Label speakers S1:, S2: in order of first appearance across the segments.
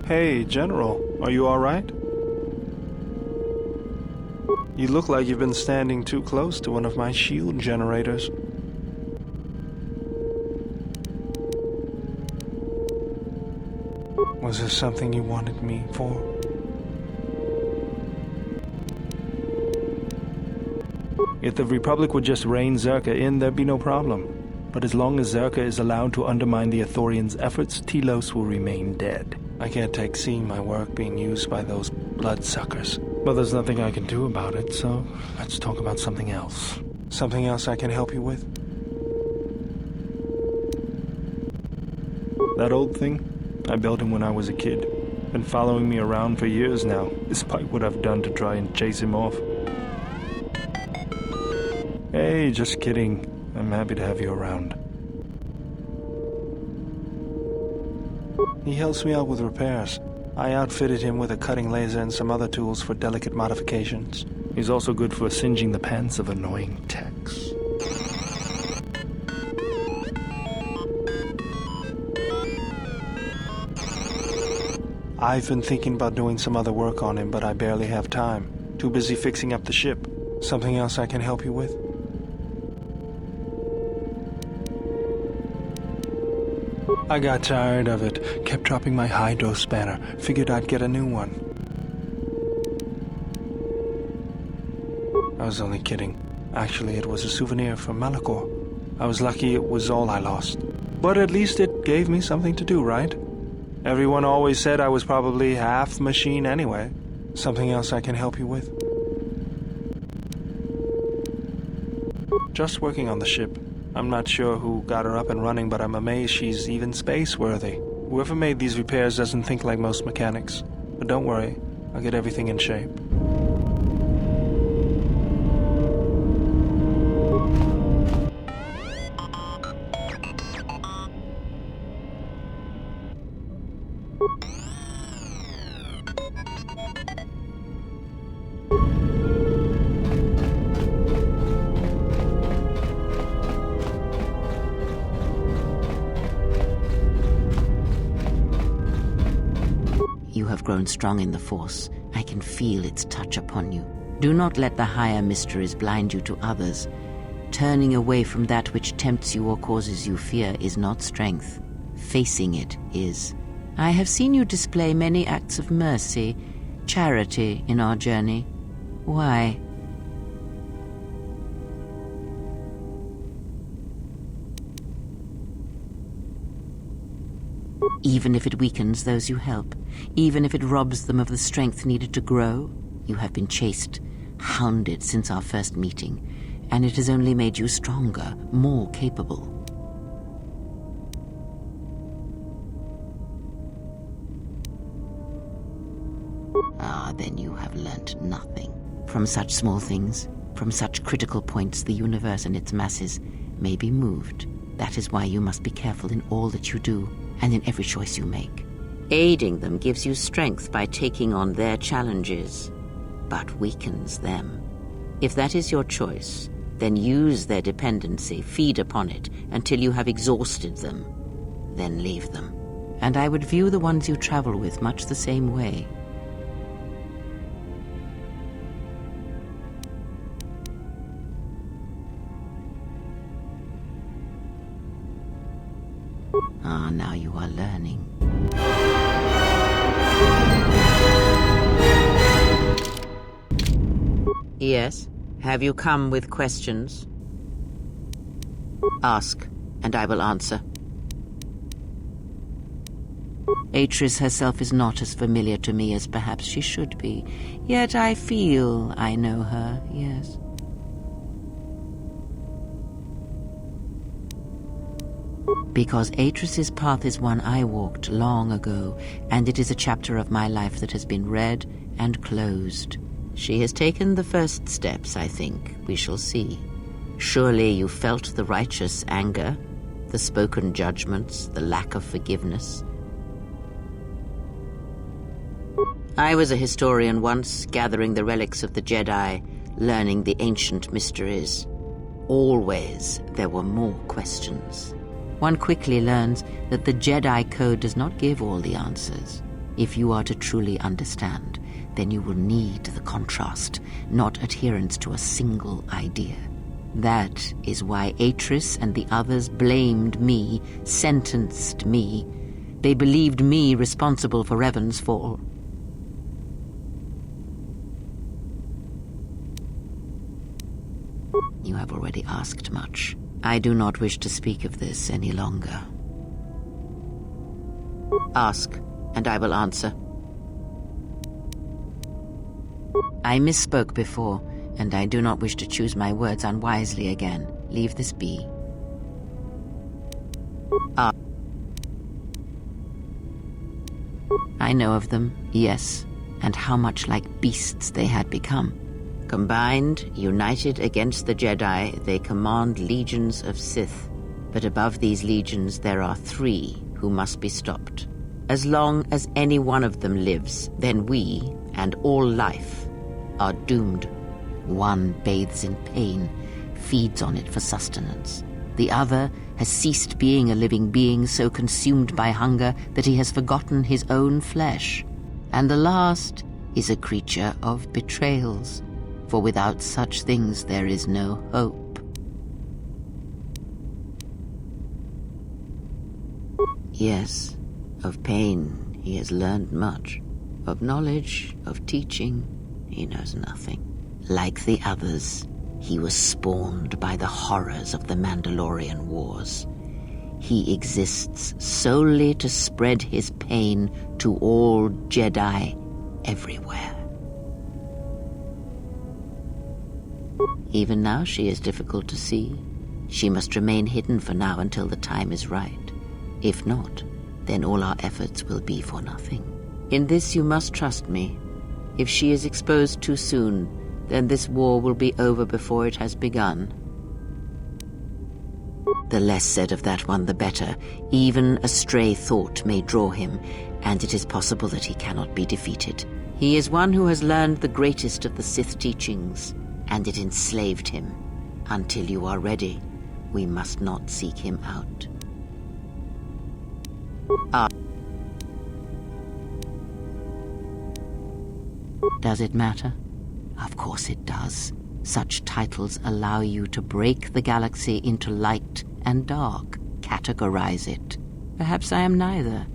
S1: Hey, General, are you all right? You look like you've been standing too close to one of my shield generators. Was there something you wanted me for? If the Republic would just rein Zerka in, there'd be no problem. But as long as Zerka is allowed to undermine the Ithorians' efforts, Telos will remain dead. I can't take seeing my work being used by those bloodsuckers. Well, there's nothing I can do about it, so let's talk about something else. Something else I can help you with? That old thing? I built him when I was a kid. Been following me around for years now, despite what I've done to try and chase him off. Hey, just kidding. I'm happy to have you around. He helps me out with repairs. I outfitted him with a cutting laser and some other tools for delicate modifications. He's also good for singeing the pants of annoying techs. I've been thinking about doing some other work on him, but I barely have time. Too busy fixing up the ship. Something else I can help you with? I got tired of it. Kept dropping my hydro spanner. Figured I'd get a new one. I was only kidding. Actually, it was a souvenir from Malachor. I was lucky it was all I lost. But at least it gave me something to do, right? Everyone always said I was probably half machine anyway. Something else I can help you with? Just working on the ship. I'm not sure who got her up and running, but I'm amazed she's even space-worthy. Whoever made these repairs doesn't think like most mechanics. But don't worry, I'll get everything in shape.
S2: You have grown strong in the Force. I can feel its touch upon you. Do not let the higher mysteries blind you to others. Turning away from that which tempts you or causes you fear is not strength. Facing it is. I have seen you display many acts of mercy, charity in our journey. Why? Even if it weakens those you help, even if it robs them of the strength needed to grow, you have been chased, hounded since our first meeting, and it has only made you stronger, more capable. Ah, then you have learnt nothing. From such small things, from such critical points, the universe and its masses may be moved. That is why you must be careful in all that you do, and in every choice you make. Aiding them gives you strength by taking on their challenges, but weakens them. If that is your choice, then use their dependency, feed upon it, until you have exhausted them. Then leave them. And I would view the ones you travel with much the same way. Ah, now you are learning. Yes? Have you come with questions? Ask, and I will answer. Atris herself is not as familiar to me as perhaps she should be, yet I feel I know her, yes. Because Atris's path is one I walked long ago, and it is a chapter of my life that has been read and closed. She has taken the first steps, I think. We shall see. Surely you felt the righteous anger, the spoken judgments, the lack of forgiveness. I was a historian once, gathering the relics of the Jedi, learning the ancient mysteries. Always there were more questions. One quickly learns that the Jedi Code does not give all the answers. If you are to truly understand, then you will need the contrast, not adherence to a single idea. That is why Atris and the others blamed me, sentenced me. They believed me responsible for Revan's fall. You have already asked much. I do not wish to speak of this any longer. Ask, and I will answer. I misspoke before, and I do not wish to choose my words unwisely again. Leave this be. I know of them, yes, and how much like beasts they had become. Combined, united against the Jedi, they command legions of Sith. But above these legions there are 3 who must be stopped. As long as any one of them lives, then we, and all life, are doomed. One bathes in pain, feeds on it for sustenance. The other has ceased being a living being, so consumed by hunger that he has forgotten his own flesh. And the last is a creature of betrayals, for without such things there is no hope. Yes, of pain he has learned much. Of knowledge, of teaching, he knows nothing. Like the others, he was spawned by the horrors of the Mandalorian Wars. He exists solely to spread his pain to all Jedi everywhere. Even now she is difficult to see. She must remain hidden for now until the time is right. If not, then all our efforts will be for nothing. In this you must trust me. If she is exposed too soon, then this war will be over before it has begun. The less said of that one, the better. Even a stray thought may draw him, and it is possible that he cannot be defeated. He is one who has learned the greatest of the Sith teachings, and it enslaved him. Until you are ready, we must not seek him out. Does it matter? Of course it does. Such titles allow you to break the galaxy into light and dark, categorize it. Perhaps I am neither,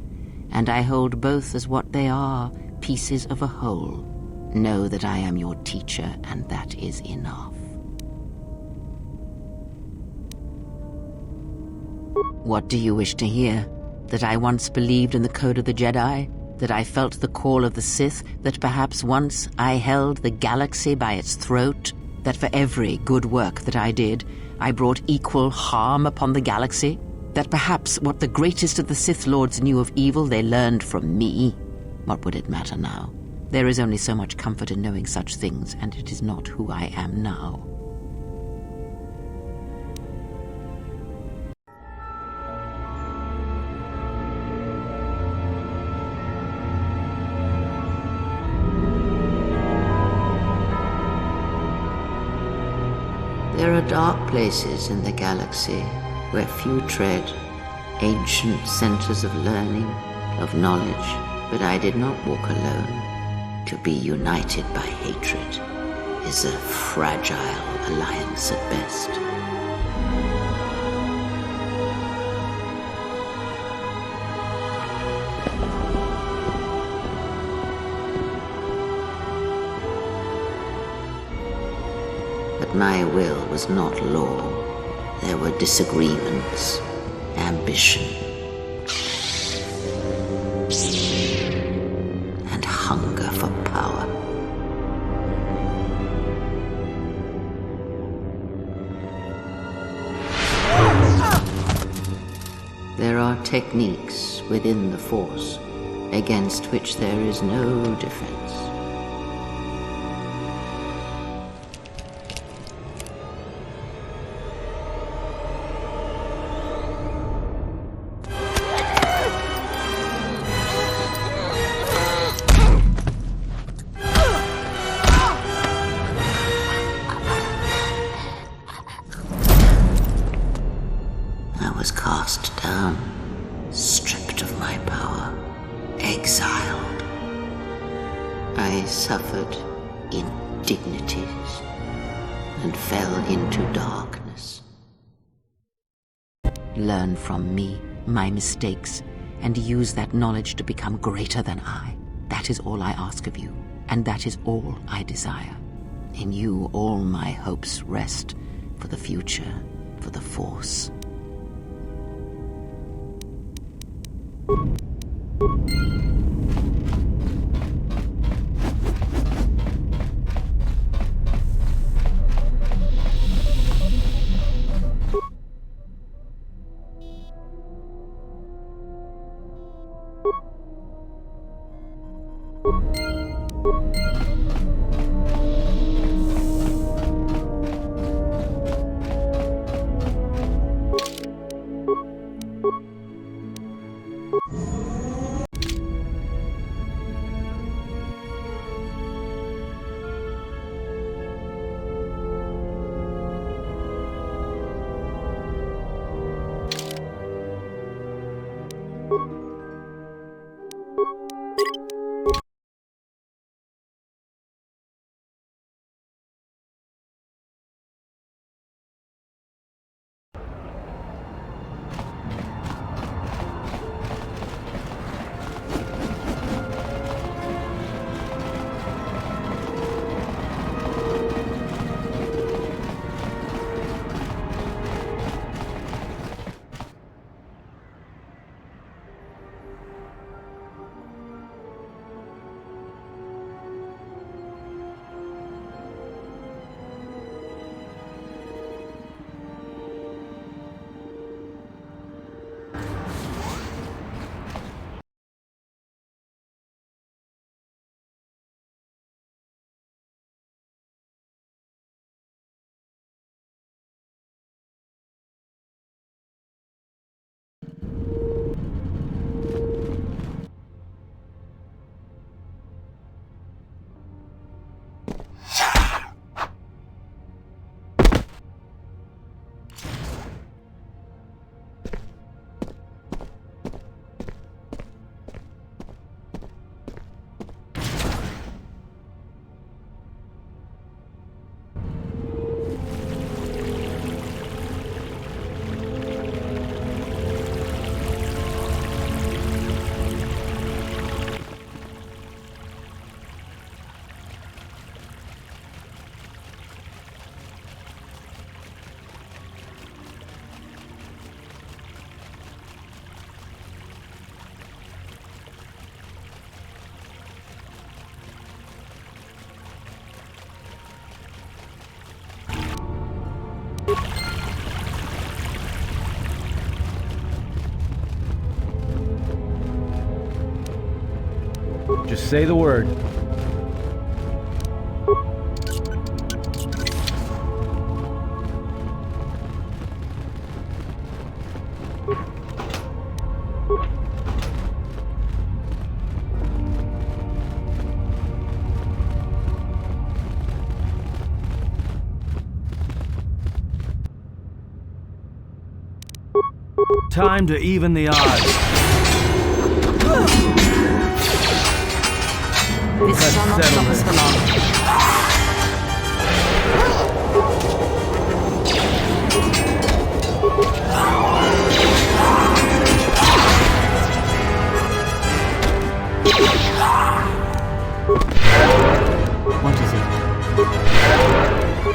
S2: and I hold both as what they are, pieces of a whole. Know that I am your teacher, and that is enough. What do you wish to hear? That I once believed in the code of the Jedi? That I felt the call of the Sith? That perhaps once I held the galaxy by its throat? That for every good work that I did, I brought equal harm upon the galaxy? That perhaps what the greatest of the Sith Lords knew of evil they learned from me? What would it matter now? There is only so much comfort in knowing such things, and it is not who I am now. There are dark places in the galaxy where few tread, ancient centers of learning, of knowledge, but I did not walk alone. To be united by hatred is a fragile alliance at best. But my will was not law. There were disagreements, ambition, and hunger for power. There are techniques within the Force against which there is no defense. I was cast down, stripped of my power, exiled. I suffered indignities and fell into darkness. Learn from me my mistakes and use that knowledge to become greater than I. That is all I ask of you, and that is all I desire. In you all my hopes rest for the future, for the Force.
S3: Just say the word. Time to even the odds.
S2: This shall not stop us for long. What is it?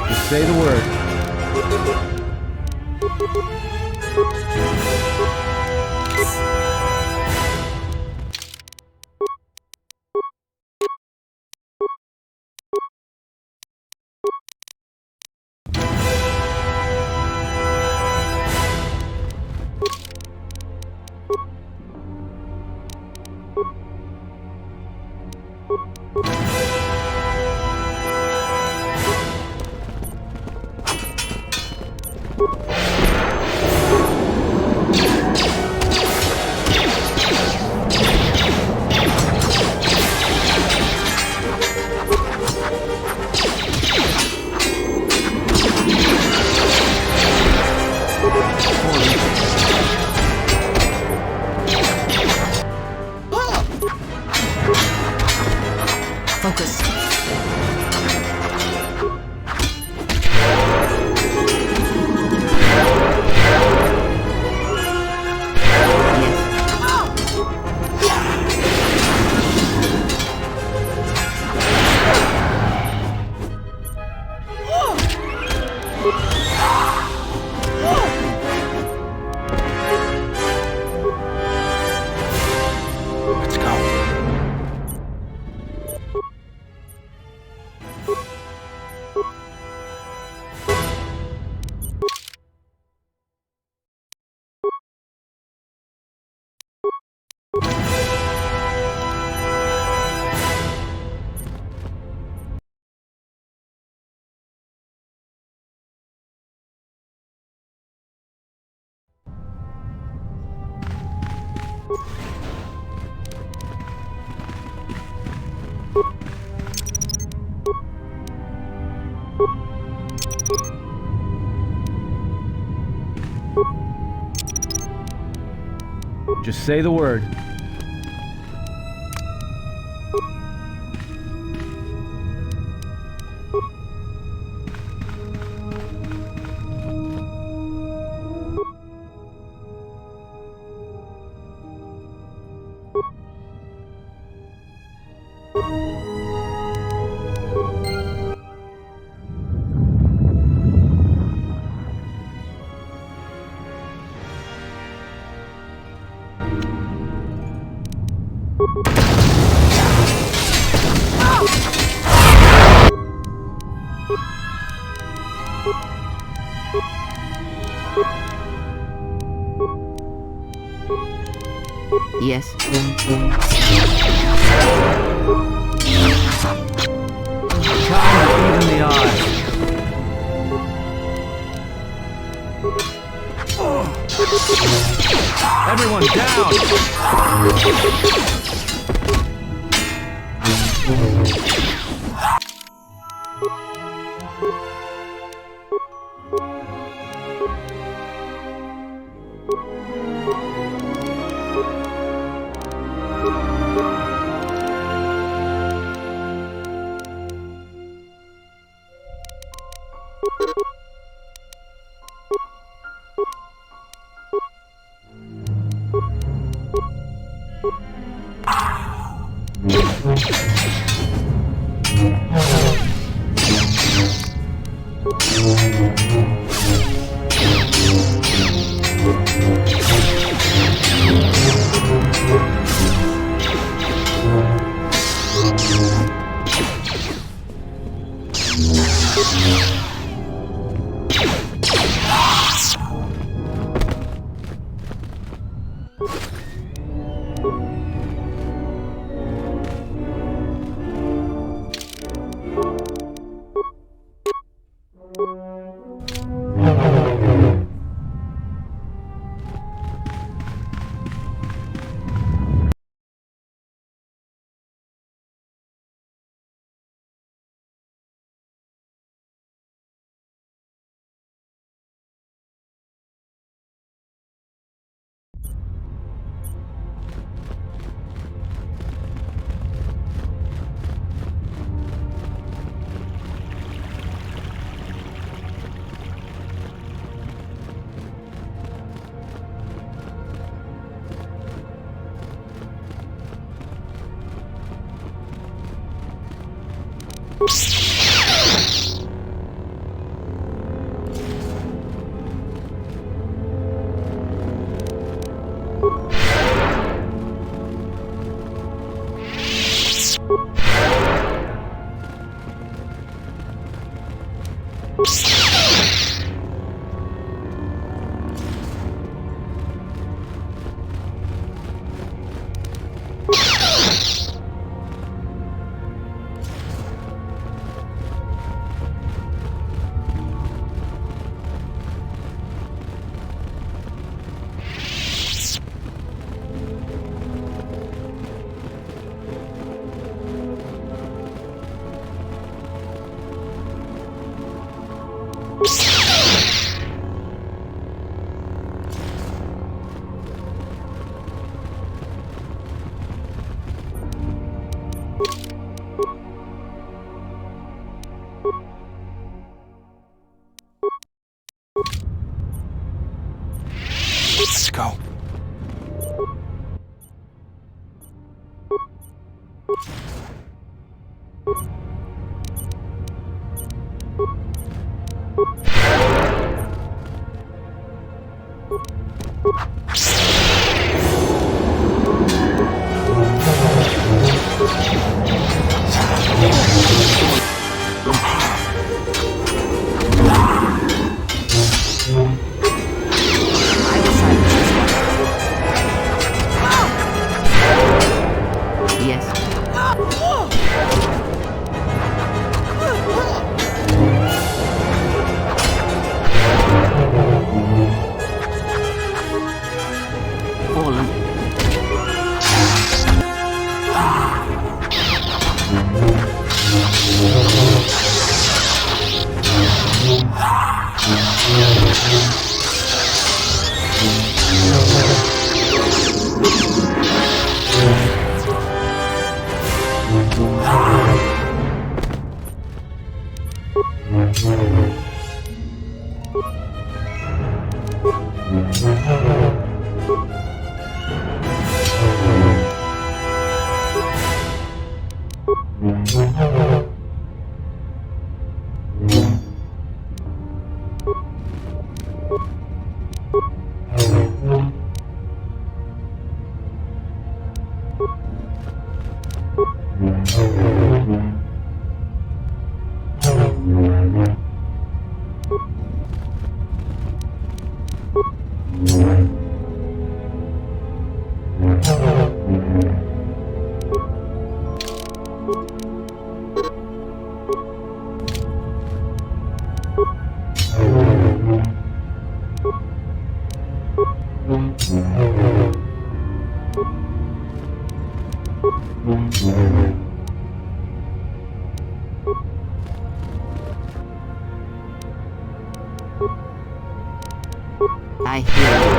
S3: Just say the word. Just say the word.
S2: Yes?
S3: Time to even the odds. Everyone down!
S2: Yes. Fallen. I hear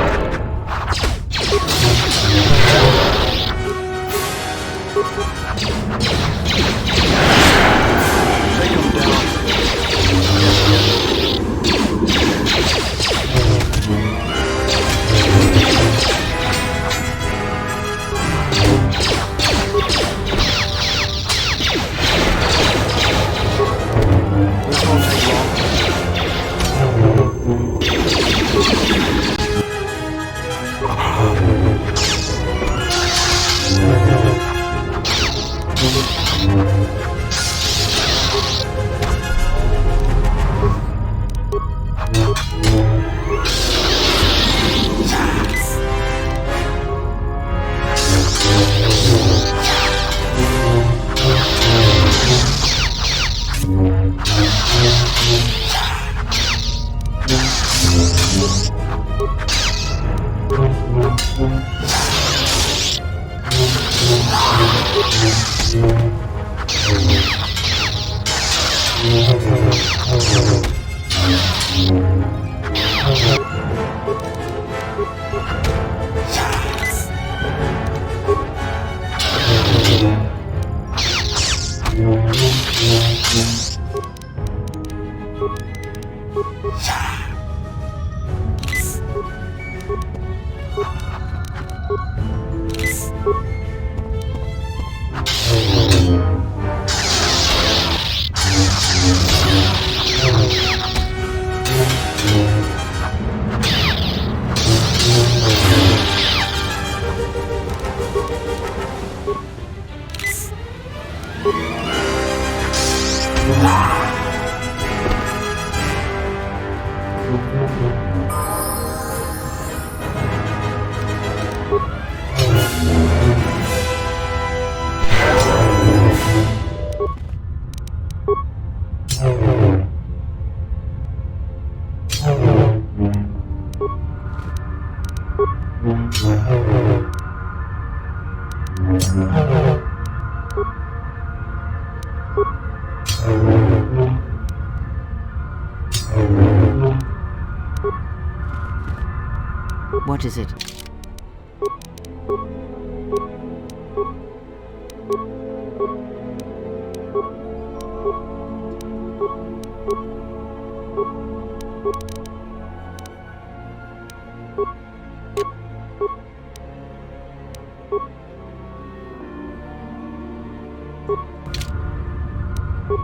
S1: Take him down. This won't take long.
S2: What is it?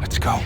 S1: Let's go.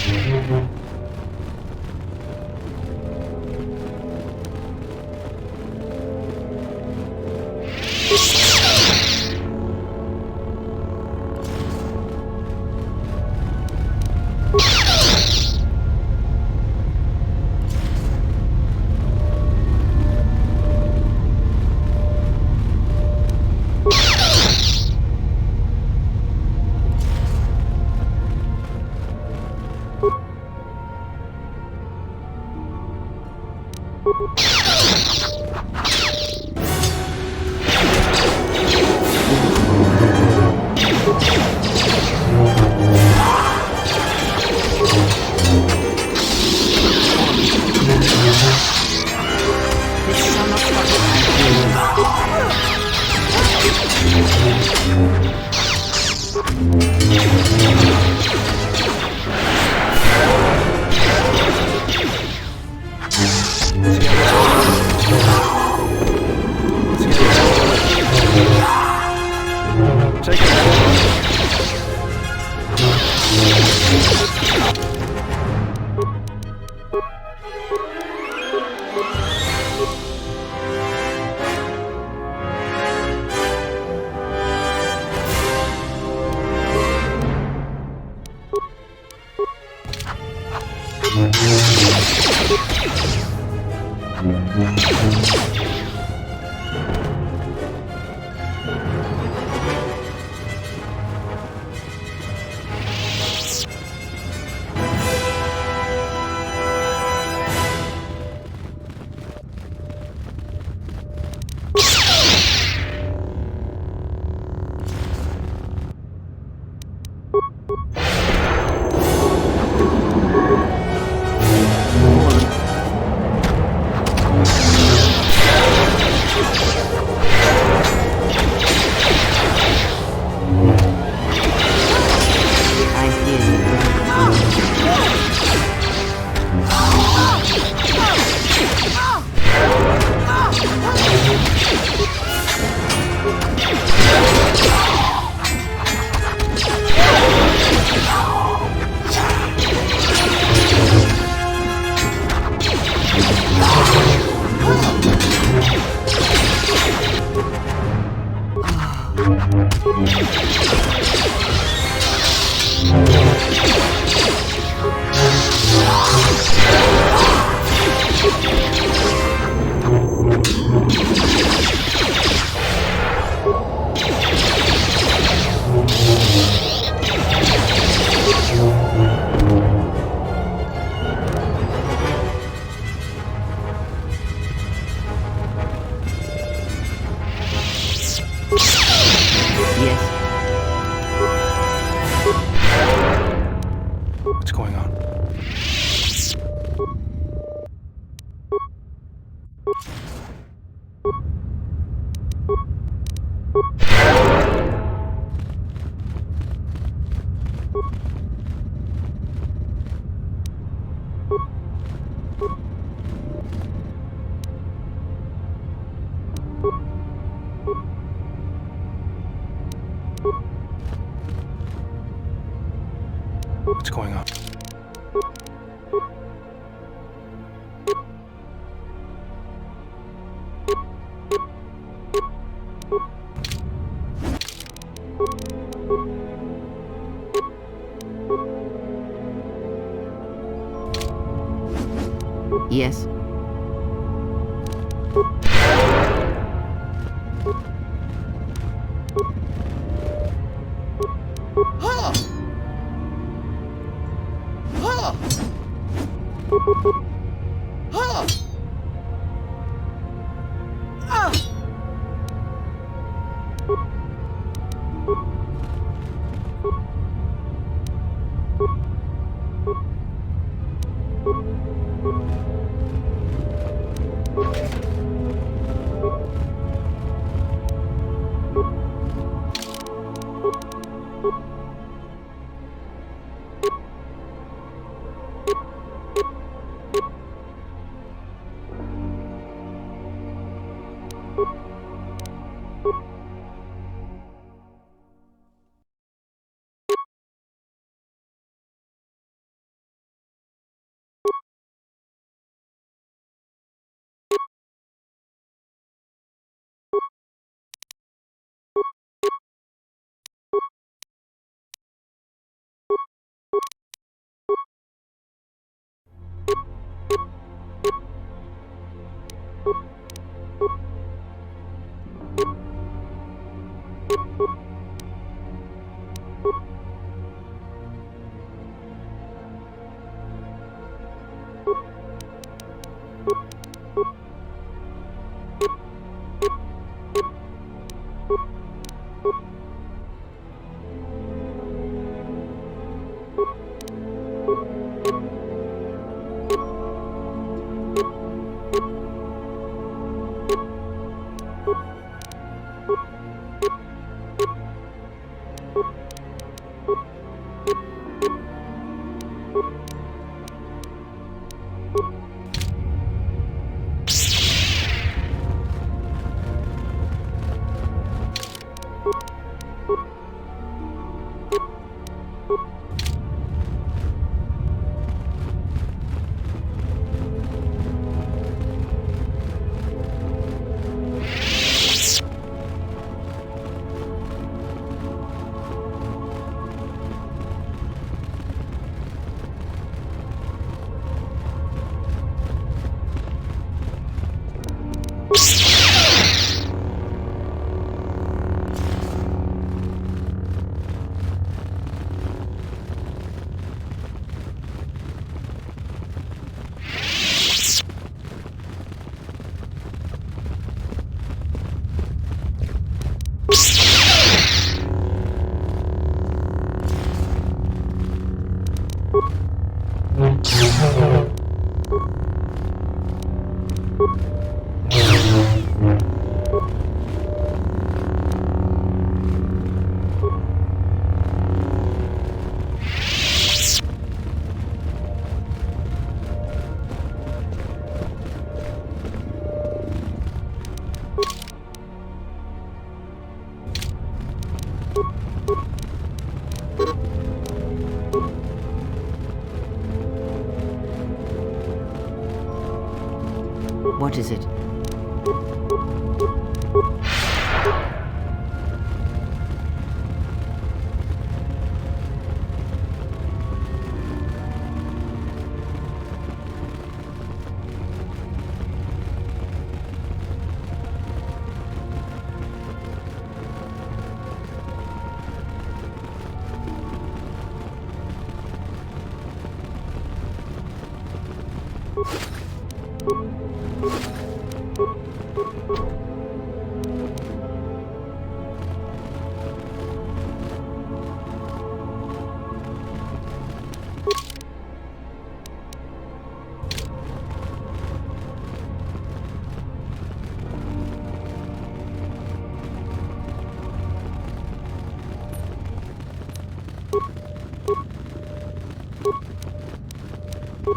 S1: What's going on? What's going on?
S2: Yes? What is it?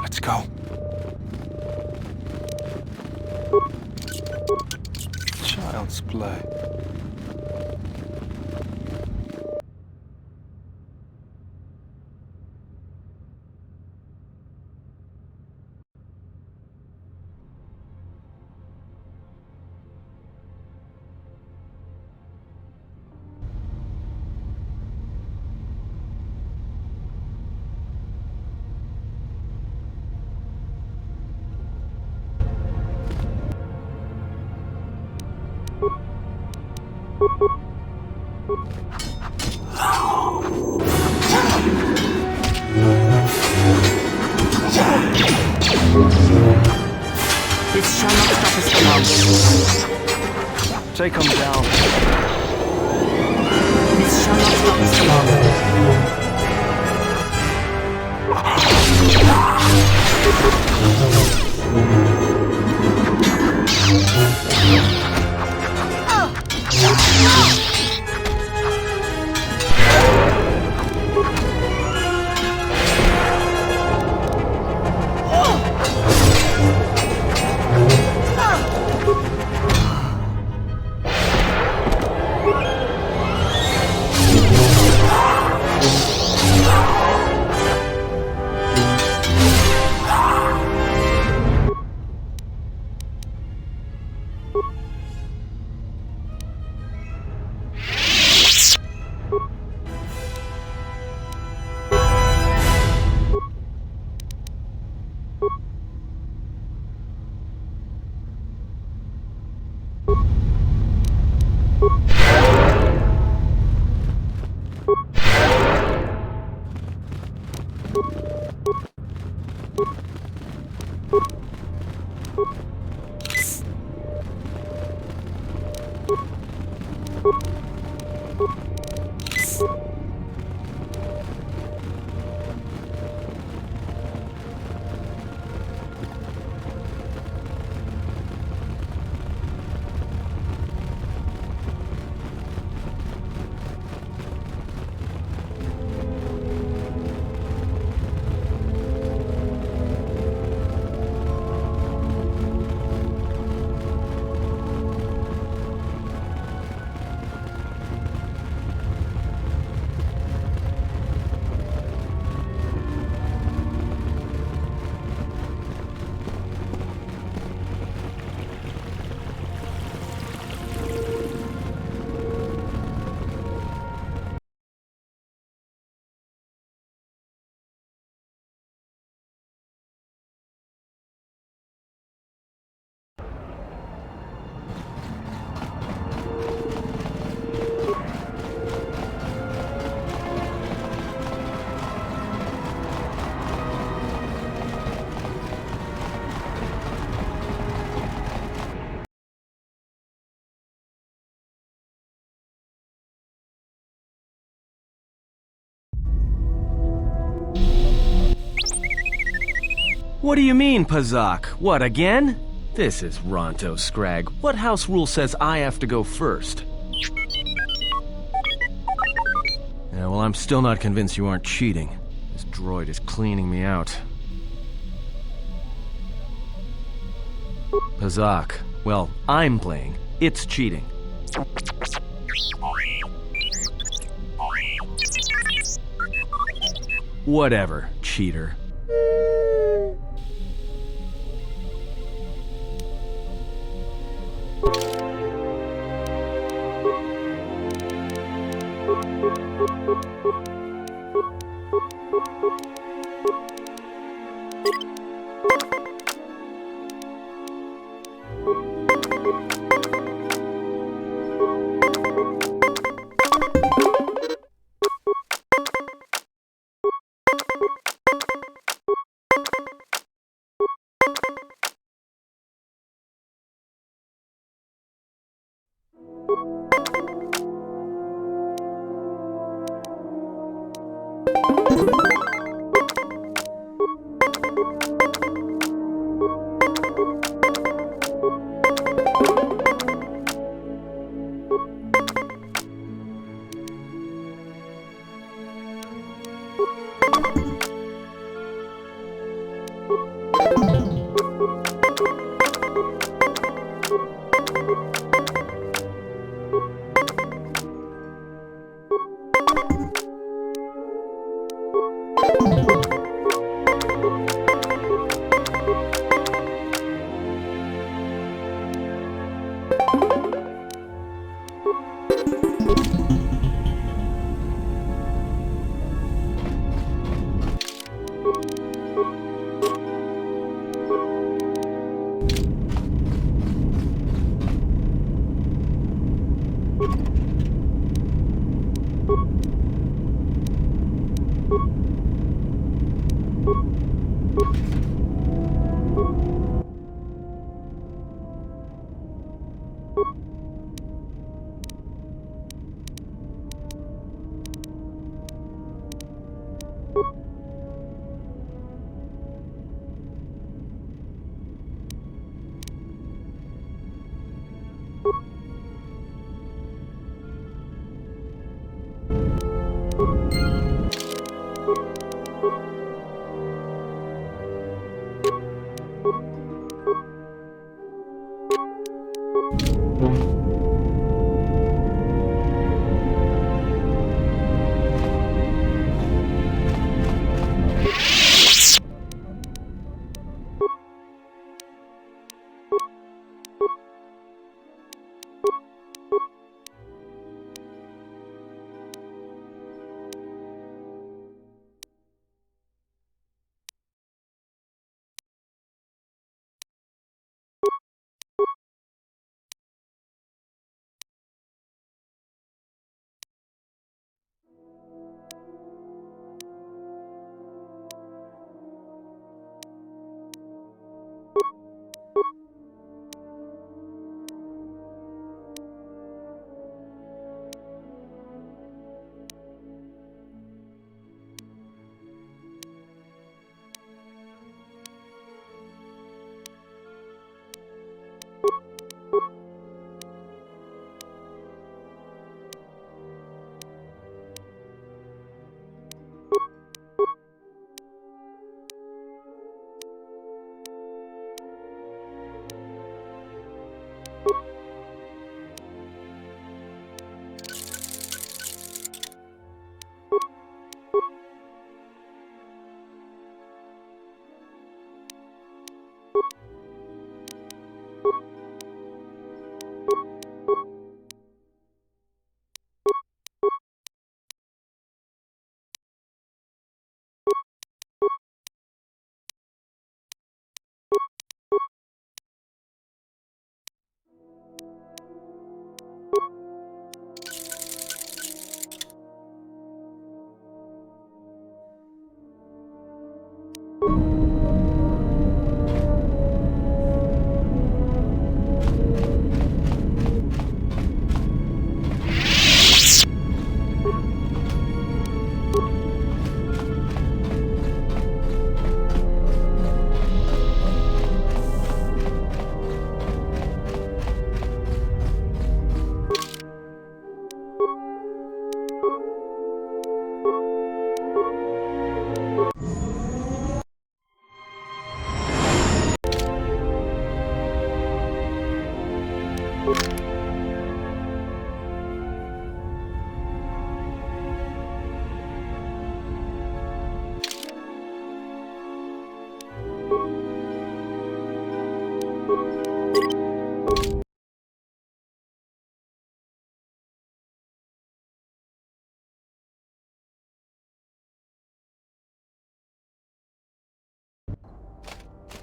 S1: Let's go. Child's play.
S2: This shall not stop us for long.
S1: Take him down.
S2: This shall not stop us for long.
S4: What do you mean, Pazak? What, again? This is Ronto Scrag. What house rule says I have to go first? Yeah, well, I'm still not convinced you aren't cheating. This droid is cleaning me out. Pazak. Well, I'm playing. It's cheating. Whatever, cheater.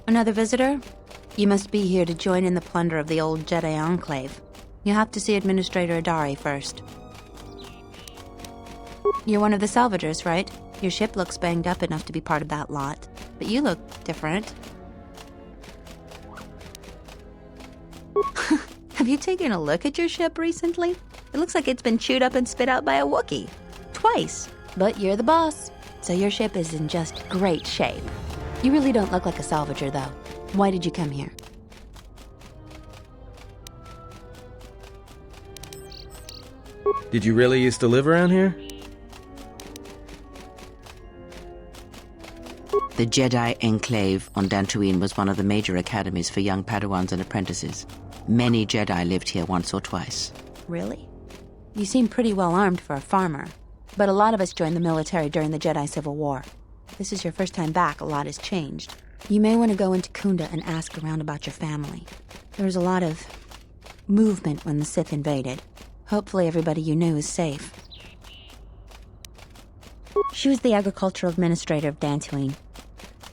S5: Another visitor? You must be here to join in the plunder of the old Jedi Enclave. You'll have to see Administrator Adari first. You're one of the salvagers, right? Your ship looks banged up enough to be part of that lot, but you look different. Have you taken a look at your ship recently? It looks like it's been chewed up and spit out by a Wookiee. Twice. But you're the boss, so your ship is in just great shape. You really don't look like a salvager, though. Why did you come here?
S4: Did you really used to live around here?
S2: The Jedi Enclave on Dantooine was one of the major academies for young Padawans and apprentices. Many Jedi lived here once or twice.
S5: Really? You seem pretty well armed for a farmer. But a lot of us joined the military during the Jedi Civil War. This is your first time back, a lot has changed. You may want to go into Kunda and ask around about your family. There was a lot of movement when the Sith invaded. Hopefully everybody you knew is safe. She was the agricultural administrator of Dantooine.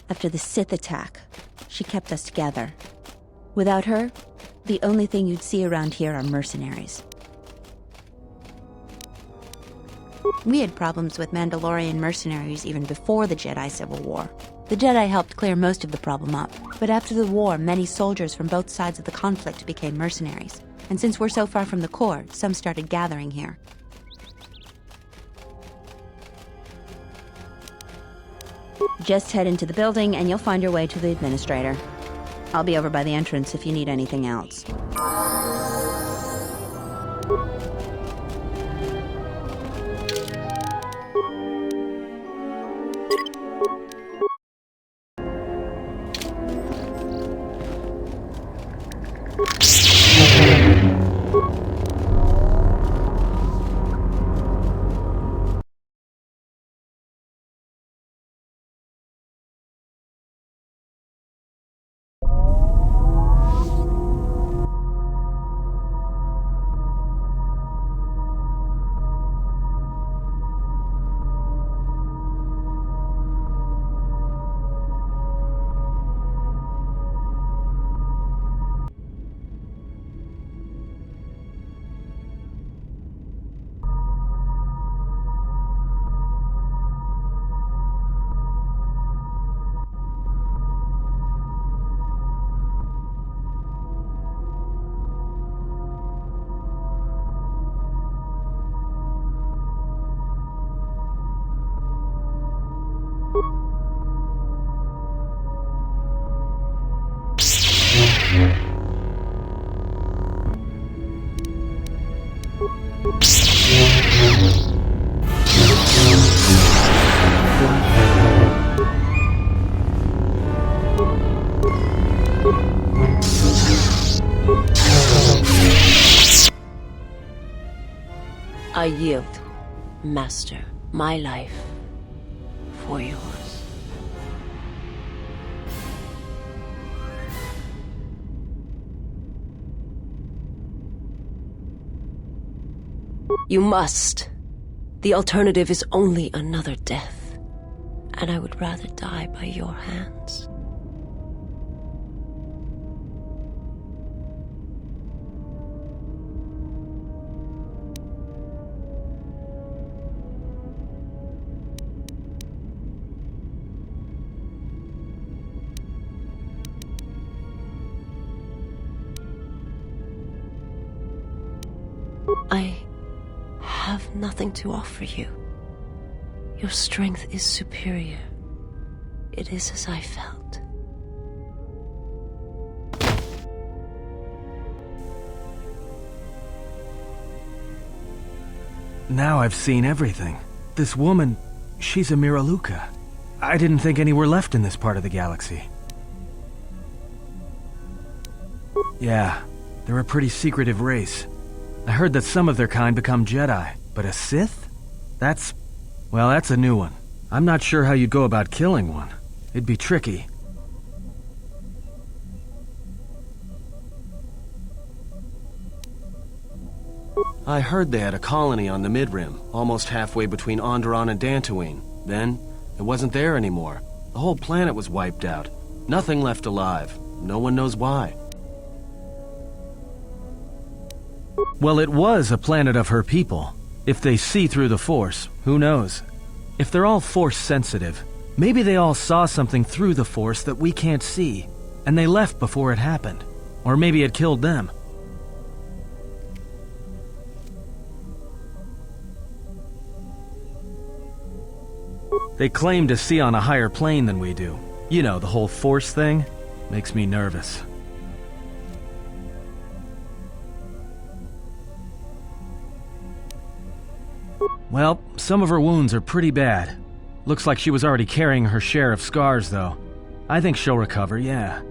S5: After the Sith attack, she kept us together. Without her, the only thing you'd see around here are mercenaries. We had problems with Mandalorian mercenaries even before the Jedi Civil War. The Jedi helped clear most of the problem up, but after the war, many soldiers from both sides of the conflict became mercenaries. And since we're so far from the core, some started gathering here. Just head into the building and you'll find your way to the administrator. I'll be over by the entrance if you need anything else.
S6: I yield, Master, my life for yours. You must. The alternative is only another death, and I would rather die by your hands. I have nothing to offer you. Your strength is superior. It is as I felt.
S3: Now I've seen everything. This woman, she's a Miraluka. I didn't think any were left in this part of the galaxy. Yeah, They're a pretty secretive race. I heard that some of their kind become Jedi, but a Sith? That's a new one. I'm not sure how you'd go about killing one. It'd be tricky.
S4: I heard they had a colony on the Midrim, almost halfway between Onderon and Dantoonie. Then, it wasn't there anymore. The whole planet was wiped out. Nothing left alive. No one knows why.
S3: Well, it was a planet of her people. If they see through the Force, who knows? If they're all Force sensitive, maybe they all saw something through the Force that we can't see, and they left before it happened. Or maybe it killed them. They claim to see on a higher plane than we do. You know, the whole Force thing makes me nervous. Well, some of her wounds are pretty bad. Looks like she was already carrying her share of scars, though. I think she'll recover, yeah.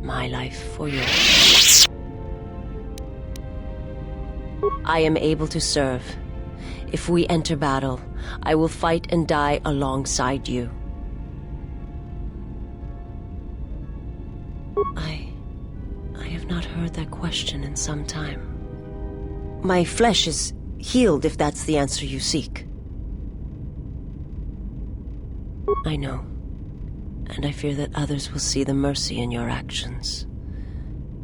S6: My life for yours. I am able to serve. If we enter battle, I will fight and die alongside you. I have not heard that question in some time. My flesh is healed, if that's the answer you seek. I know. And I fear that others will see the mercy in your actions,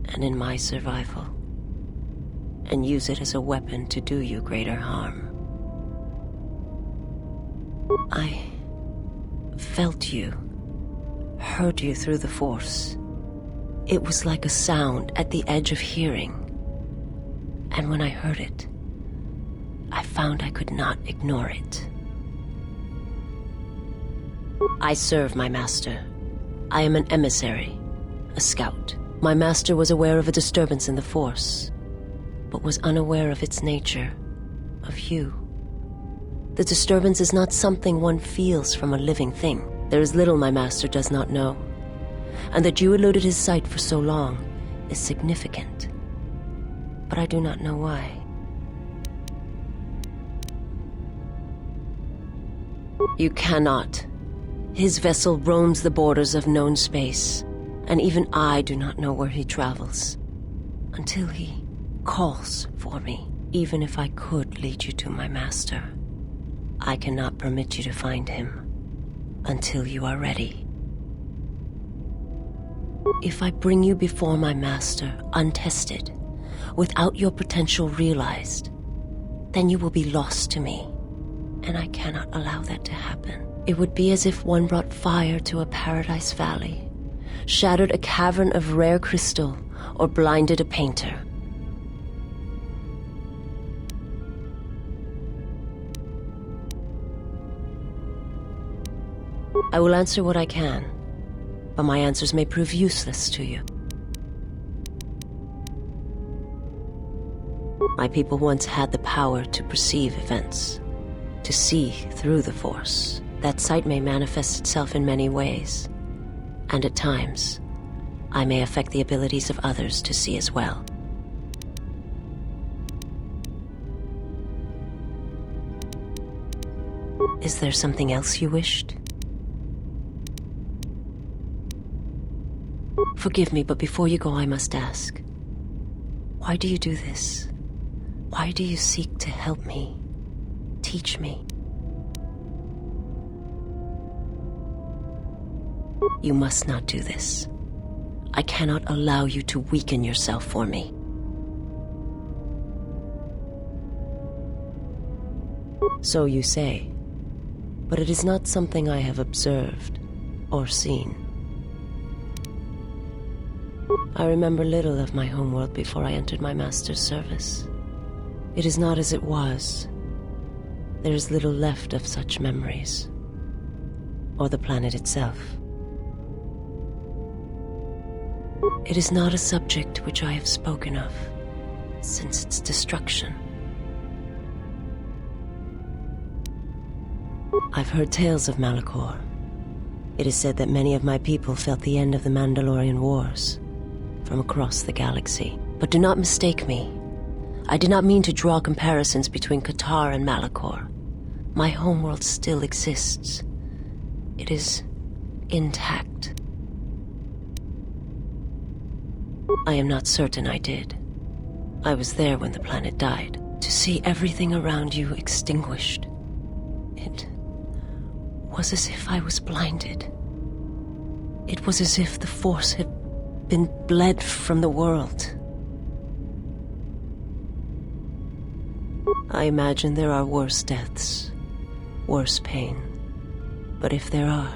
S6: and in my survival, and use it as a weapon to do you greater harm. I felt you, heard you through the Force. It was like a sound at the edge of hearing, and when I heard it, I found I could not ignore it. I serve my master. I am an emissary, a scout. My master was aware of a disturbance in the Force, but was unaware of its nature, of you. The disturbance is not something one feels from a living thing. There is little my master does not know, and that you eluded his sight for so long is significant. But I do not know why. You cannot. His vessel roams the borders of known space, and even I do not know where he travels. Until he calls for me. Even if I could lead you to my master, I cannot permit you to find him until you are ready. If I bring you before my master untested, without your potential realized, then you will be lost to me, and I cannot allow that to happen. It would be as if one brought fire to a paradise valley, shattered a cavern of rare crystal, or blinded a painter. I will answer what I can, but my answers may prove useless to you. My people once had the power to perceive events, to see through the Force. That sight may manifest itself in many ways, and at times, I may affect the abilities of others to see as well. Is there something else you wished? Forgive me, but before you go, I must ask. Why do you do this? Why do you seek to help me? Teach me. You must not do this. I cannot allow you to weaken yourself for me. So you say, but it is not something I have observed or seen. I remember little of my homeworld before I entered my master's service. It is not as it was. There is little left of such memories, or the planet itself. It is not a subject which I have spoken of since its destruction. I've heard tales of Malachor. It is said that many of my people felt the end of the Mandalorian Wars from across the galaxy. But do not mistake me. I did not mean to draw comparisons between KOTOR and Malachor. My homeworld still exists. It is intact. I am not certain I did. I was there when the planet died. To see everything around you extinguished. It was as if I was blinded. It was as if the Force had been bled from the world. I imagine there are worse deaths, worse pain. But if there are,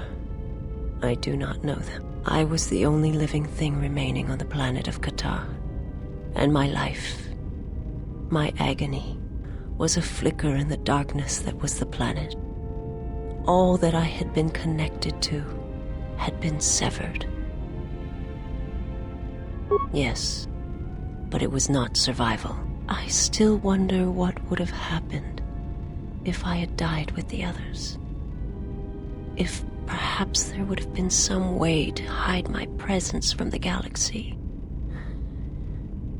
S6: I do not know them. I was the only living thing remaining on the planet of KOTOR, and my life, my agony, was a flicker in the darkness that was the planet. All that I had been connected to had been severed. Yes, but it was not survival. I still wonder what would have happened if I had died with the others. If perhaps there would have been some way to hide my presence from the galaxy.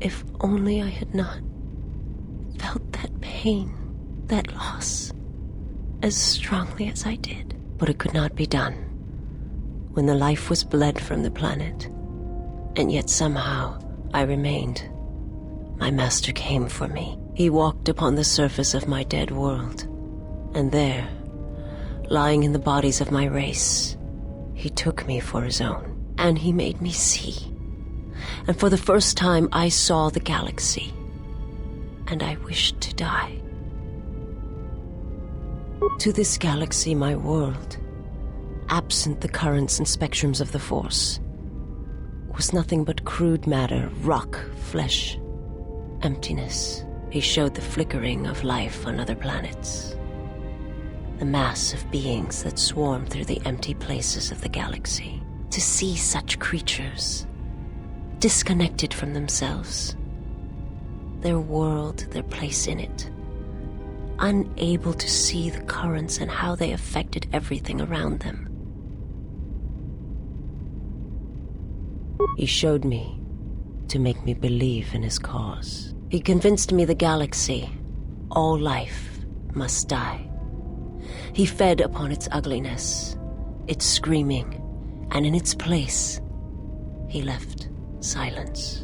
S6: If only I had not felt that pain, that loss, as strongly as I did. But it could not be done. When the life was bled from the planet, and yet somehow I remained. My master came for me. He walked upon the surface of my dead world, and there, lying in the bodies of my race, he took me for his own, and he made me see. And for the first time I saw the galaxy, and I wished to die. To this galaxy, my world, absent the currents and spectrums of the Force, was nothing but crude matter, rock, flesh, emptiness. He showed the flickering of life on other planets. The mass of beings that swarm through the empty places of the galaxy. To see such creatures, disconnected from themselves, their world, their place in it, unable to see the currents and how they affected everything around them. He showed me to make me believe in his cause. He convinced me the galaxy, all life, must die. He fed upon its ugliness, its screaming, and in its place, he left silence.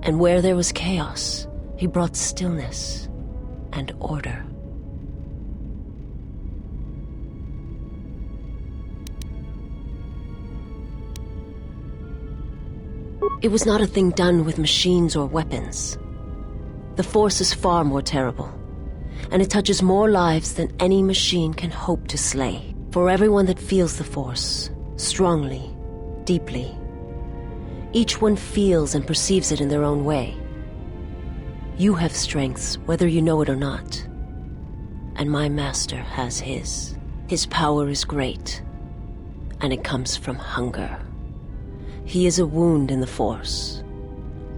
S6: And where there was chaos, he brought stillness and order. It was not a thing done with machines or weapons. The Force is far more terrible, and it touches more lives than any machine can hope to slay. For everyone that feels the Force, strongly, deeply, each one feels and perceives it in their own way. You have strengths, whether you know it or not, and my master has his. His power is great, and it comes from hunger. He is a wound in the Force,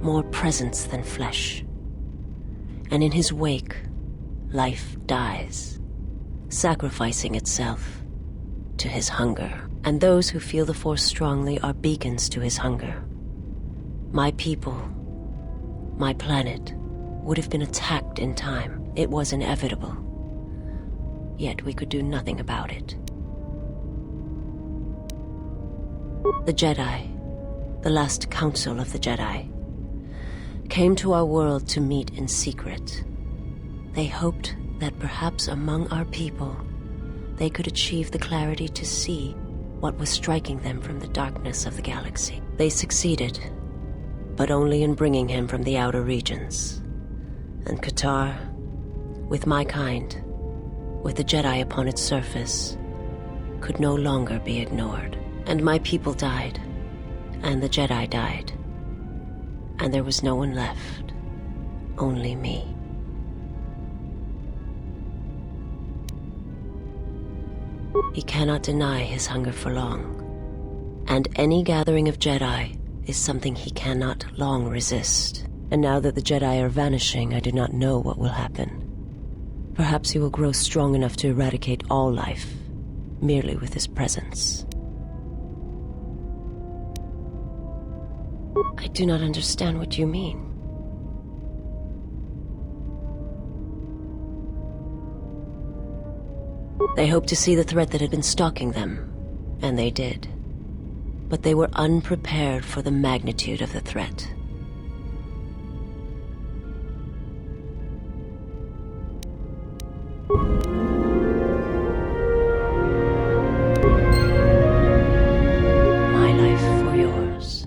S6: more presence than flesh. And in his wake, life dies, sacrificing itself to his hunger. And those who feel the Force strongly are beacons to his hunger. My people, my planet, would have been attacked in time. It was inevitable. Yet we could do nothing about it. The Jedi, the last council of the Jedi, came to our world to meet in secret. They hoped that perhaps among our people, they could achieve the clarity to see what was striking them from the darkness of the galaxy. They succeeded, but only in bringing him from the outer regions. And KOTOR, with my kind, with the Jedi upon its surface, could no longer be ignored. And my people died, and the Jedi died, and there was no one left, only me. He cannot deny his hunger for long, and any gathering of Jedi is something he cannot long resist. And now that the Jedi are vanishing, I do not know what will happen. Perhaps he will grow strong enough to eradicate all life, merely with his presence. I do not understand what you mean. They hoped to see the threat that had been stalking them, and they did. But they were unprepared for the magnitude of the threat. My life for yours.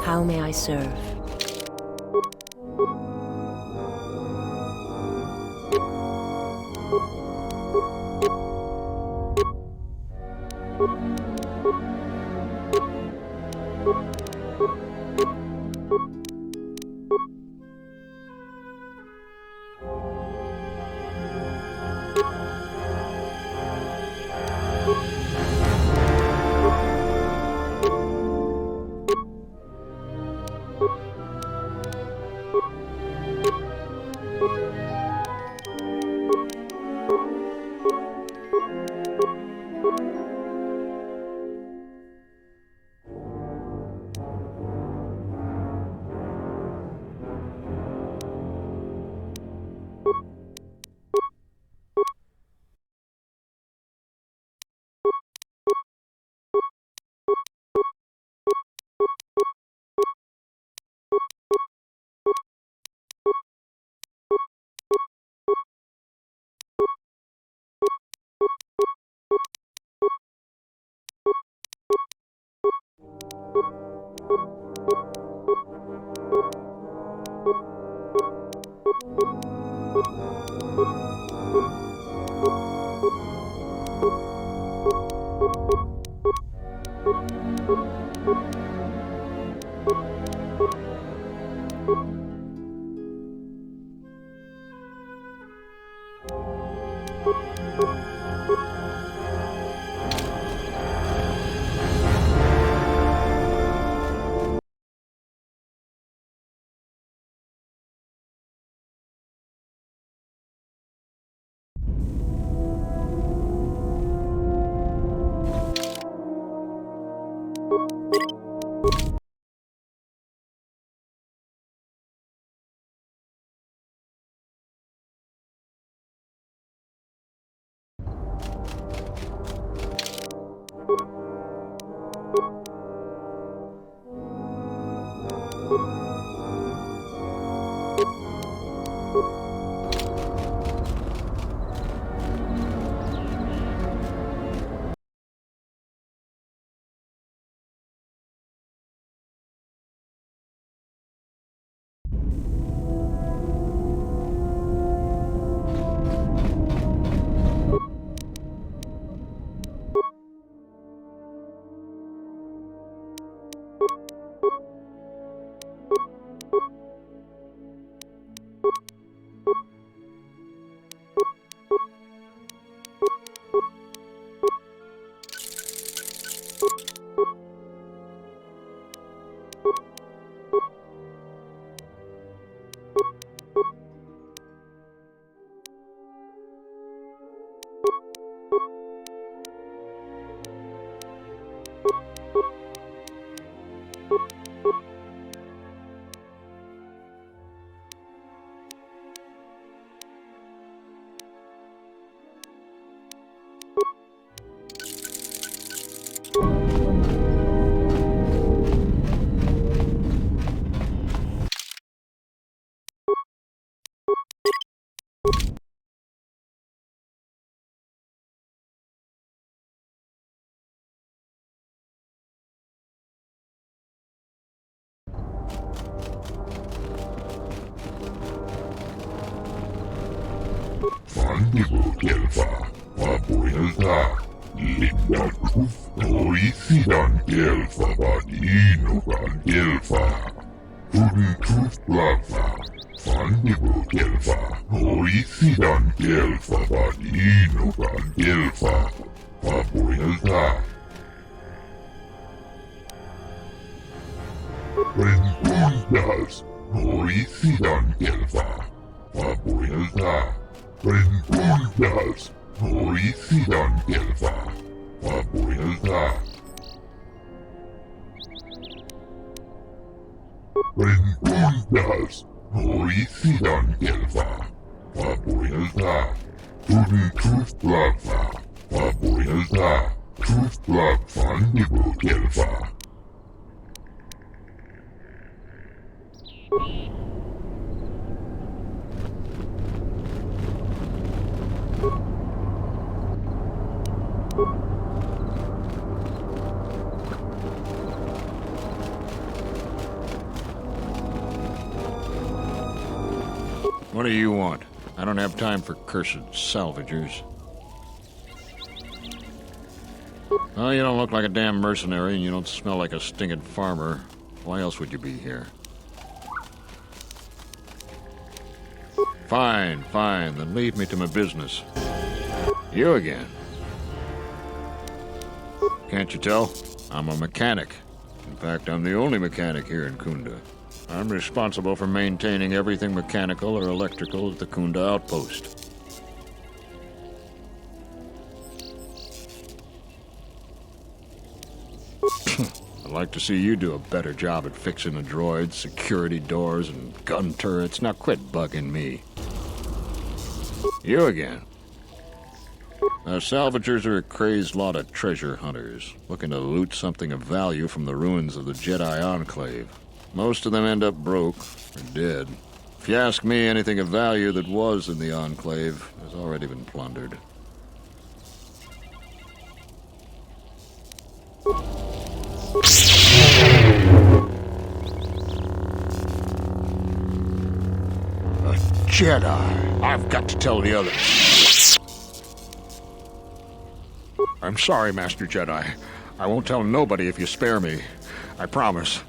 S6: How may I serve?
S7: Fandigo Gelfa, Vapuelta, Linda Kuf, Oisidan Gelfa, Vadinogan Gelfa, Tudin Kuf Blava, Fandigo Gelfa, Oisidan Gelfa, Vadinogan Gelfa, Vapuelta. Rentundas, Oisidan Gelfa, Vapuelta. Rentundas, Oisidan Gelfa, Vapuelta. Rentundas, Oisidan Gelfa, Vapuelta. Tudin Truth Blava, Vapuelta. Truth Blav Fandigo Gelfa.
S8: What do you want? I don't have time for cursed salvagers. Oh, you don't look like a damn mercenary, and you don't smell like a stinking farmer. Why else would you be here? Fine, then leave me to my business. You again. Can't you tell? I'm a mechanic. In fact, I'm the only mechanic here in Kunda. I'm responsible for maintaining everything mechanical or electrical at the Kunda outpost. I'd like to see you do a better job at fixing the droids, security doors, and gun turrets. Now quit bugging me. You again. Salvagers are a crazed lot of treasure hunters, looking to loot something of value from the ruins of the Jedi Enclave. Most of them end up broke, or dead. If you ask me, anything of value that was in the Enclave has already been plundered. A Jedi! I've got to tell the others. I'm sorry, Master Jedi. I won't tell nobody if you spare me. I promise.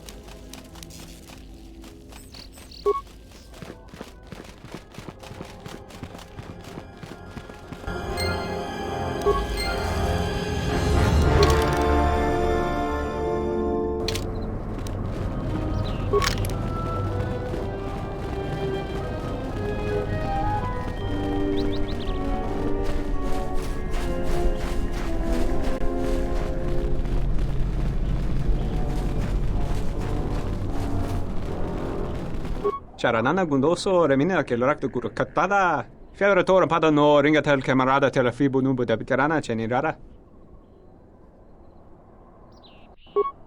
S9: Charanana gundoso remina che l'orakto guru katada. Fiadra tora pada no ringa tel camarada tel fibu nubu da bicarana cenirara.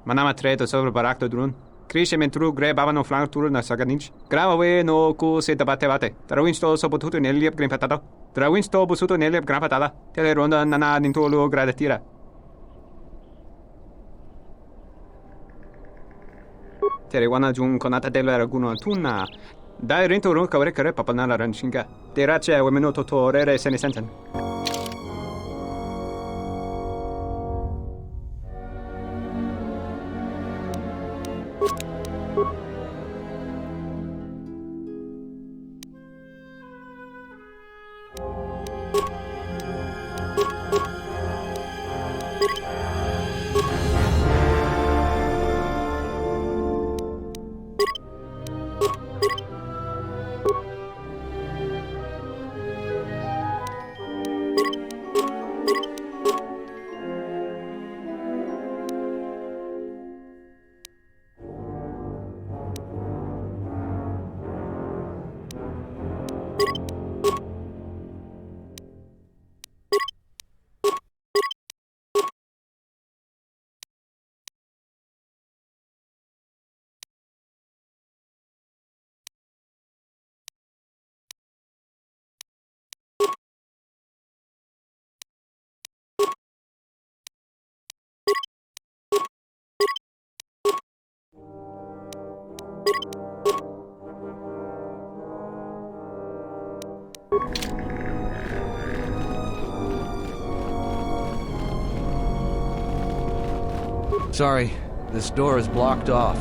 S9: Manama treto sobre barakto drun. Krishe mentru gre bavano flank tur na saganich. Grava we no ku se tabate bate. Trawinsto so potuto neliep green patado. Trawinsto busuto neliep gran patada. Tele ronda nana nintolo gradatira. Terewana jun konata della raguno tunna. Dai rinto ron kawre kare papanala ranshinga. Terace wemeno totorere sene senten.
S4: Sorry, this door is blocked off.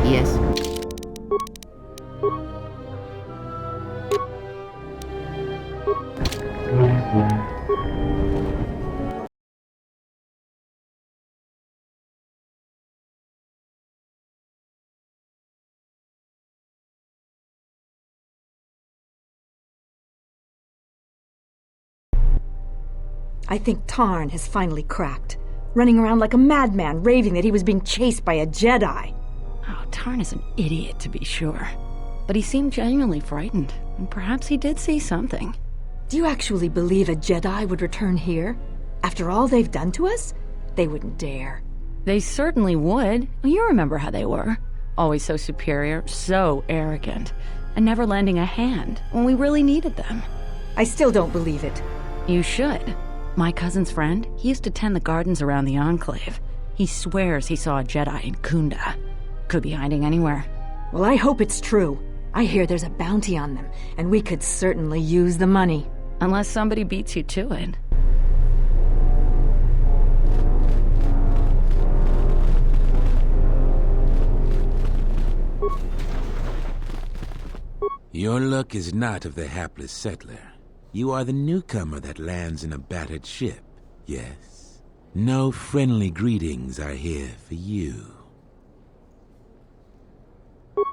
S2: Yes?
S10: I think Tarn has finally cracked, running around like a madman, raving that he was being chased by a Jedi.
S11: Oh, Tarn is an idiot, to be sure. But he seemed genuinely frightened, and perhaps he did see something.
S10: Do you actually believe a Jedi would return here? After all they've done to us? They wouldn't dare.
S11: They certainly would. You remember how they were. Always so superior, so arrogant, and never lending a hand when we really needed them.
S10: I still don't believe it.
S11: You should. My cousin's friend, he used to tend the gardens around the Enclave. He swears he saw a Jedi in Kunda. Could be hiding anywhere.
S10: Well, I hope it's true. I hear there's a bounty on them, and we could certainly use the money.
S11: Unless somebody beats you to it.
S12: Your luck is not of the hapless settler. You are the newcomer that lands in a battered ship, yes? No friendly greetings are here for you.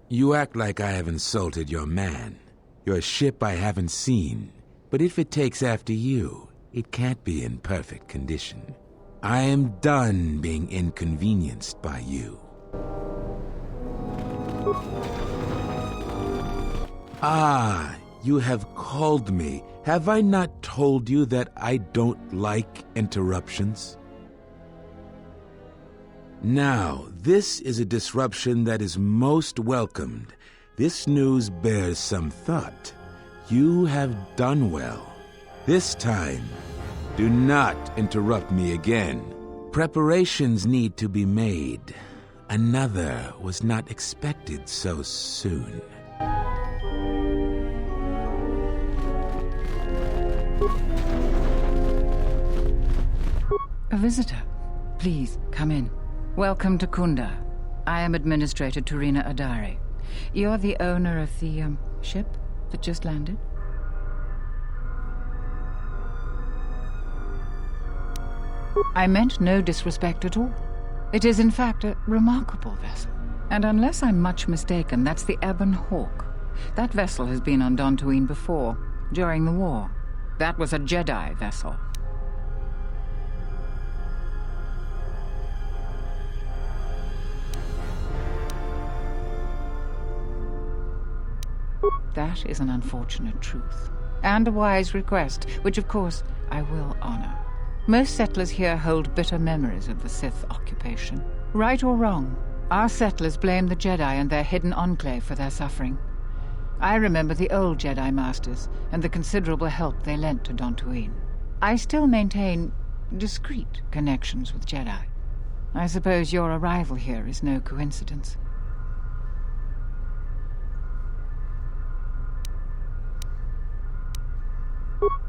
S12: You act like I have insulted your man, your ship I haven't seen. But if it takes after you, it can't be in perfect condition. I am done being inconvenienced by you. Ah, you have called me. Have I not told you that I don't like interruptions? Now, this is a disruption that is most welcomed. This news bears some thought. You have done well. This time, do not interrupt me again. Preparations need to be made. Another was not expected so soon.
S13: A visitor. Please, come in. Welcome to Kunda. I am Administrator Turina Adari. You're the owner of the, ship that just landed? I meant no disrespect at all. It is in fact a remarkable vessel. And unless I'm much mistaken, that's the Ebon Hawk. That vessel has been on Dantooine before, during the war. That was a Jedi vessel. That is an unfortunate truth, and a wise request, which of course I will honor. Most settlers here hold bitter memories of the Sith occupation. Right or wrong, our settlers blame the Jedi and their hidden enclave for their suffering. I remember the old Jedi Masters and the considerable help they lent to Dantooine. I still maintain discreet connections with Jedi. I suppose your arrival here is no coincidence.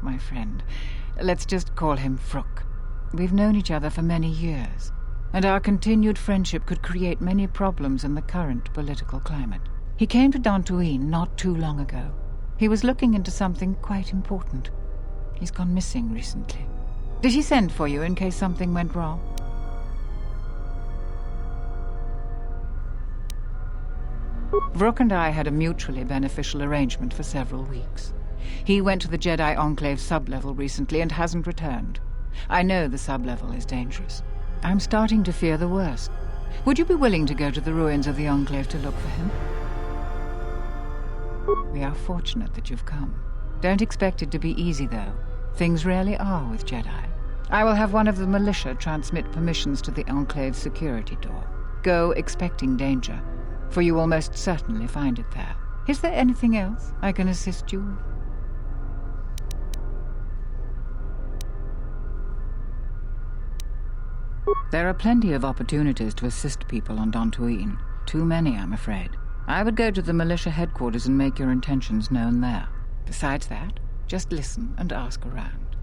S13: My friend, let's just call him Vrook. We've known each other for many years, and our continued friendship could create many problems in the current political climate. He came to Dantooine not too long ago. He was looking into something quite important. He's gone missing recently. Did he send for you in case something went wrong? Vrook and I had a mutually beneficial arrangement for several weeks. He went to the Jedi Enclave sublevel recently and hasn't returned. I know the sublevel is dangerous. I'm starting to fear the worst. Would you be willing to go to the ruins of the Enclave to look for him? We are fortunate that you've come. Don't expect it to be easy, though. Things rarely are with Jedi. I will have one of the militia transmit permissions to the Enclave's security door. Go expecting danger, for you will most certainly find it there. Is there anything else I can assist you with? There are plenty of opportunities to assist people on Dantooine. Too many, I'm afraid. I would go to the militia headquarters and make your intentions known there. Besides that, just listen and ask around.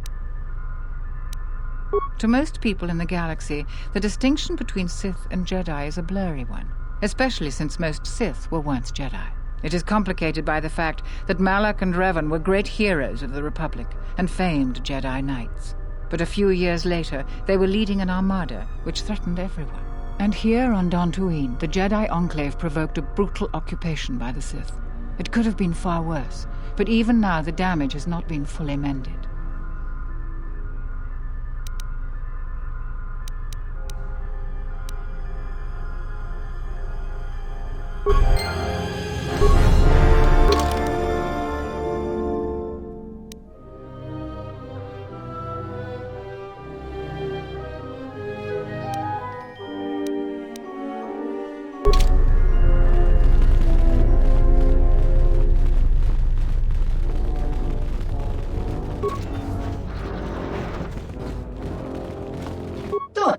S13: To most people in the galaxy, the distinction between Sith and Jedi is a blurry one, especially since most Sith were once Jedi. It is complicated by the fact that Malak and Revan were great heroes of the Republic and famed Jedi Knights. But a few years later, they were leading an armada which threatened everyone. And here on Dantooine, the Jedi Enclave provoked a brutal occupation by the Sith. It could have been far worse, but even now the damage has not been fully mended.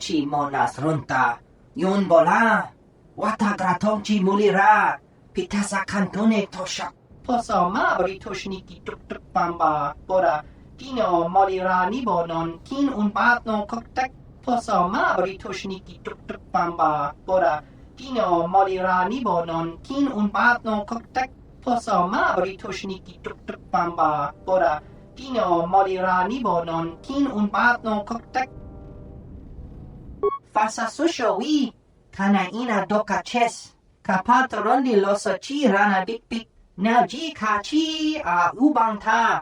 S14: Chi monas runta, yun bola, wata gratonchi mulira, pitasa cantone toshak. Posoma britoshniki tuk tuk bamba, bora, dino molira nibonon, kin un batno koktek. Posoma britoshniki tuk tuk bamba, bora, dino molira nibonon, kin un batno koktek. Posoma britoshniki tuk tuk bamba, bora, dino molira nibonon, kin un batno koktek. Fasa susho wi, kana ina doka ches, kapat rondi loso chi rana dik pik, now ji ka chi a ubang ta,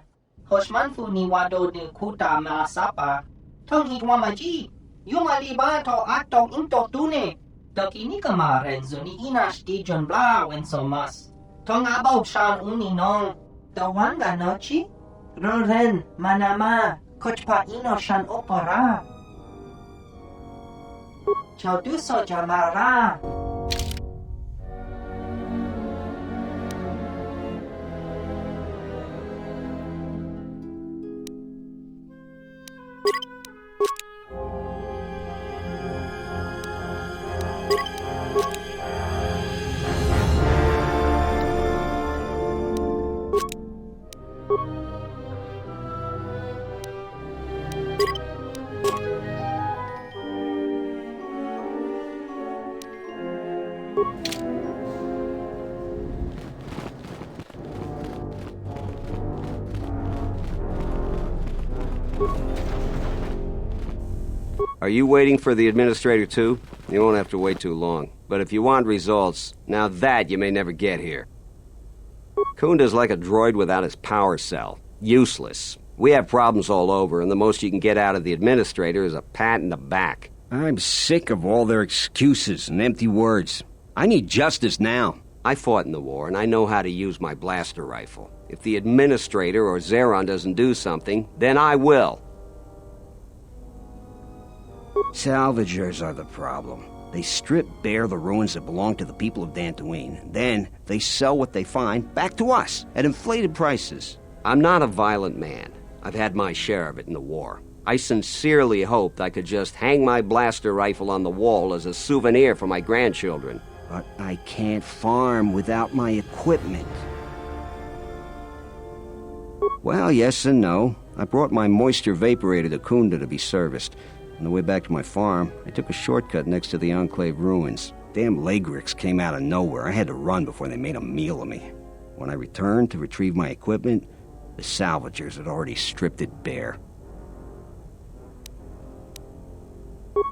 S14: hoshmanfu ni wado de kuta ma sapa, tong hitwama ji, yuma liba to atong into tune, doki nikama renzo ni inash di jon bla wen so mas, tong abaw shan uni nong, the wanga nochi, roren manama, kochpa ino shan opora. Ciao tu so jamara.
S15: Are you waiting for the administrator too? You won't have to wait too long. But if you want results, now that you may never get here. Kunda's like a droid without his power cell. Useless. We have problems all over, and the most you can get out of the administrator is a pat in the back.
S16: I'm sick of all their excuses and empty words. I need justice now.
S15: I fought in the war, and I know how to use my blaster rifle. If the administrator or Zeron doesn't do something, then I will.
S16: Salvagers are the problem. They strip bare the ruins that belong to the people of Dantoonie. Then they sell what they find back to us at inflated prices.
S15: I'm not a violent man. I've had my share of it in the war. I sincerely hoped I could just hang my blaster rifle on the wall as a souvenir for my grandchildren.
S16: But I can't farm without my equipment.
S15: Well, yes and no. I brought my moisture vaporator to Kunda to be serviced. On the way back to my farm, I took a shortcut next to the Enclave ruins. Damn Lagrix came out of nowhere. I had to run before they made a meal of me. When I returned to retrieve my equipment, the salvagers had already stripped it bare.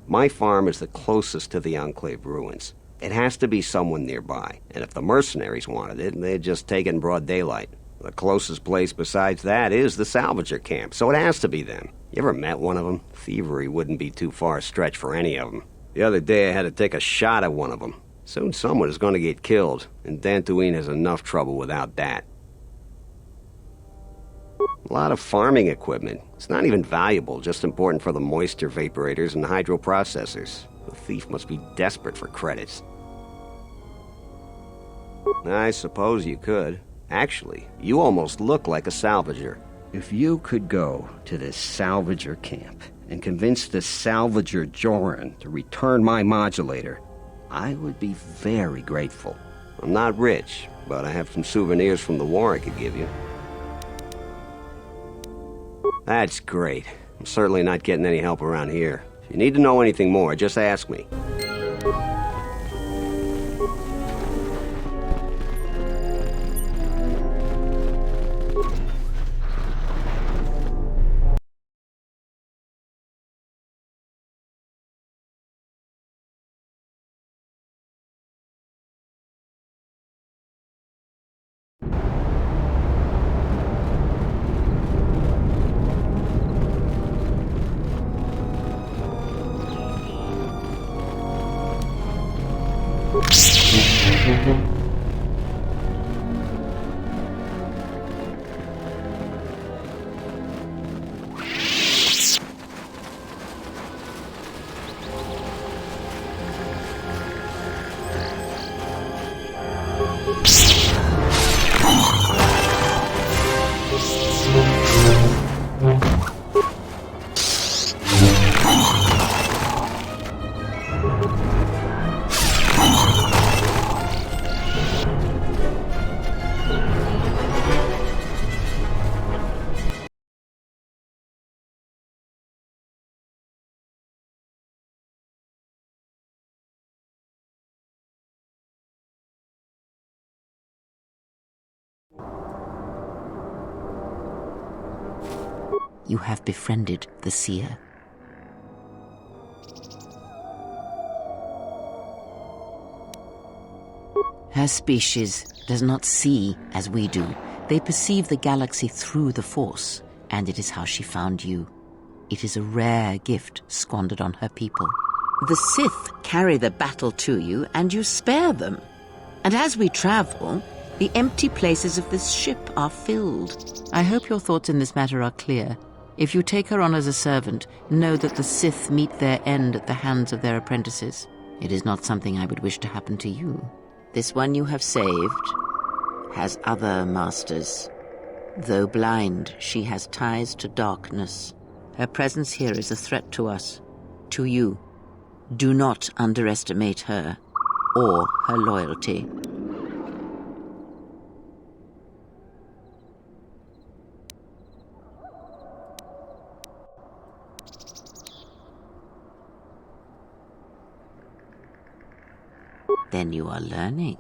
S15: My farm is the closest to the Enclave ruins. It has to be someone nearby, and if the mercenaries wanted it, they'd just take it in broad daylight. The closest place besides that is the salvager camp, so it has to be them. You ever met one of them? Thievery wouldn't be too far a stretch for any of them. The other day I had to take a shot at one of them. Soon someone is going to get killed, and Dantoonie has enough trouble without that. A lot of farming equipment. It's not even valuable, just important for the moisture vaporators and hydroprocessors. The thief must be desperate for credits. I suppose you could. Actually, you almost look like a salvager. If you could go to this salvager camp and convince the salvager Joran to return my modulator, I would be very grateful. I'm not rich, but I have some souvenirs from the war I could give you. That's great. I'm certainly not getting any help around here. If you need to know anything more, just ask me.
S2: You have befriended the seer. Her species does not see as we do. They perceive the galaxy through the Force, and it is how she found you. It is a rare gift squandered on her people. The Sith carry the battle to you, and you spare them. And as we travel, the empty places of this ship are filled. I hope your thoughts in this matter are clear. If you take her on as a servant, know that the Sith meet their end at the hands of their apprentices. It is not something I would wish to happen to you. This one you have saved has other masters. Though blind, she has ties to darkness. Her presence here is a threat to us, to you. Do not underestimate her or her loyalty. Then you are learning.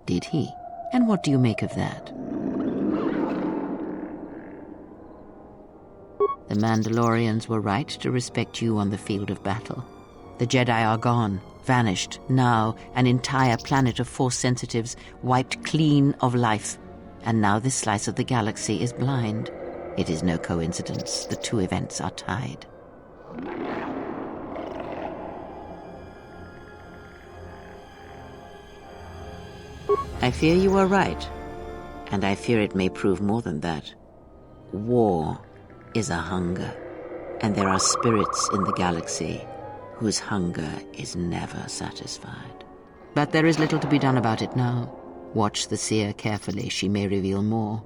S2: Did he? And what do you make of that? The Mandalorians were right to respect you on the field of battle. The Jedi are gone, vanished. Now, an entire planet of Force sensitives wiped clean of life. And now this slice of the galaxy is blind. It is no coincidence. The two events are tied. I fear you are right. And I fear it may prove more than that. War is a hunger. And there are spirits in the galaxy whose hunger is never satisfied. But there is little to be done about it now. Watch the seer carefully. She may reveal more.